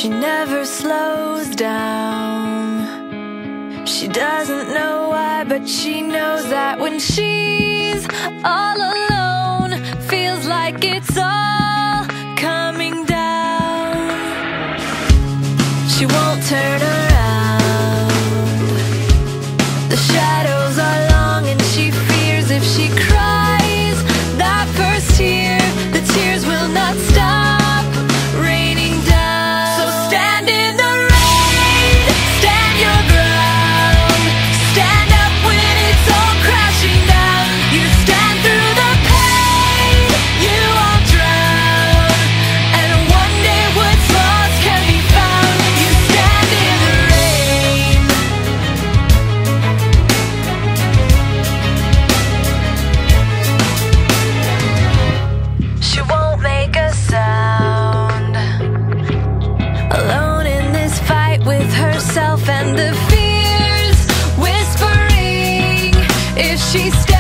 She never slows down. She doesn't know why, but she knows that when she's all alone, feels like it's all coming down. She won't turn around. The shadows are long and she fears if she cries that first tear, the tears will not stop raining down. So stand in the rain, stand your ground, stand up when it's all crashing down. You stand through the pain, you won't drown, and one day what's lost can be found. You stand in the rain. She won't make a sound, alone in this fight with herself and the fears whispering if she stays.